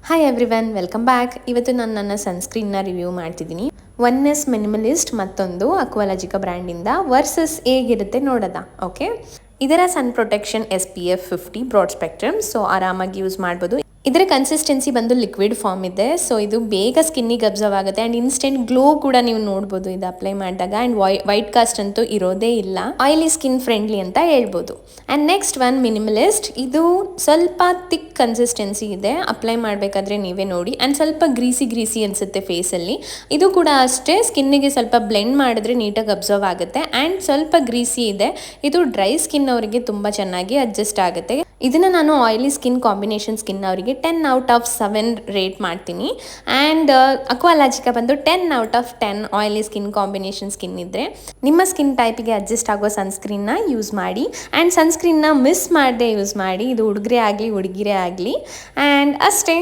Hi everyone, welcome back. ಇವತ್ತು ನಾನು ನನ್ನ ಸನ್ಸ್ಕ್ರೀನ್ನ ರಿವ್ಯೂ ಮಾಡ್ತಿದ್ದೀನಿ. ಒನ್ ಎಸ್ ಮಿನಿಮಲಿಸ್ಟ್ ಮತ್ತೊಂದು ಅಕ್ವಾಲಜಿಕಾ ಬ್ರ್ಯಾಂಡಿಂದ ವರ್ಸಸ್ ಹೇಗಿರುತ್ತೆ ನೋಡೋದ. ಓಕೆ, ಇದರ sun protection SPF 50 broad spectrum, so ಆರಾಮಾಗಿ ಯೂಸ್ ಮಾಡ್ಬೋದು. ಇದರ ಕನ್ಸಿಸ್ಟೆನ್ಸಿ ಬಂದು ಲಿಕ್ವಿಡ್ ಫಾರ್ಮ್ ಇದೆ, ಸೊ ಇದು ಬೇಗ ಸ್ಕಿನ್ನಿಗೆ ಅಬ್ಸರ್ವ್ ಆಗುತ್ತೆ ಆ್ಯಂಡ್ ಇನ್ಸ್ಟೆಂಟ್ ಗ್ಲೋ ಕೂಡ ನೀವು ನೋಡ್ಬೋದು ಇದು ಅಪ್ಲೈ ಮಾಡಿದಾಗ. ಆ್ಯಂಡ್ ವೈಟ್ ಕಾಸ್ಟ್ ಅಂತೂ ಇರೋದೇ ಇಲ್ಲ, ಆಯಿಲಿ ಸ್ಕಿನ್ ಫ್ರೆಂಡ್ಲಿ ಅಂತ ಹೇಳ್ಬೋದು. ಆ್ಯಂಡ್ ನೆಕ್ಸ್ಟ್ ಒನ್ ಮಿನಿಮಲಿಸ್ಟ್, ಇದು ಸ್ವಲ್ಪ ಥಿಕ್ ಕನ್ಸಿಸ್ಟೆನ್ಸಿ ಇದೆ, ಅಪ್ಲೈ ಮಾಡಬೇಕಾದ್ರೆ ನೀವೇ ನೋಡಿ. ಆ್ಯಂಡ್ ಸ್ವಲ್ಪ ಗ್ರೀಸಿ ಅನಿಸುತ್ತೆ ಫೇಸಲ್ಲಿ. ಇದು ಕೂಡ ಅಷ್ಟೇ, ಸ್ಕಿನ್ನಿಗೆ ಸ್ವಲ್ಪ ಬ್ಲೆಂಡ್ ಮಾಡಿದ್ರೆ ನೀಟಾಗಿ ಅಬ್ಸರ್ವ್ ಆಗುತ್ತೆ. ಆ್ಯಂಡ್ ಸ್ವಲ್ಪ ಗ್ರೀಸಿ ಇದೆ, ಇದು ಡ್ರೈ ಸ್ಕಿನ್ ಅವರಿಗೆ ತುಂಬ ಚೆನ್ನಾಗಿ ಅಡ್ಜಸ್ಟ್ ಆಗುತ್ತೆ. ಇದನ್ನು ನಾನು ಆಯಿಲಿ ಸ್ಕಿನ್ ಕಾಂಬಿನೇಷನ್ ಸ್ಕಿನ್ ಅವರಿಗೆ 10/7 ರೇಟ್ ಮಾಡ್ತೀನಿ. ಆ್ಯಂಡ್ ಅಕ್ವಾಲಾಜಿಕಾ ಬಂದು 10/10 ಆಯಿಲಿ ಸ್ಕಿನ್ ಕಾಂಬಿನೇಷನ್ ಸ್ಕಿನ್ ಇದ್ದರೆ ನಿಮ್ಮ ಸ್ಕಿನ್ ಟೈಪಿಗೆ ಅಡ್ಜಸ್ಟ್ ಆಗೋ ಸನ್ಸ್ಕ್ರೀನ್ನ ಯೂಸ್ ಮಾಡಿ. ಆ್ಯಂಡ್ ಸನ್ಸ್ಕ್ರೀನ್ನ ಮಿಸ್ ಮಾಡದೆ ಯೂಸ್ ಮಾಡಿ, ಇದು ಹುಡುಗರೇ ಆಗಲಿ ಹುಡುಗಿರೇ ಆಗಲಿ. ಆ್ಯಂಡ್ ಅಷ್ಟೇ.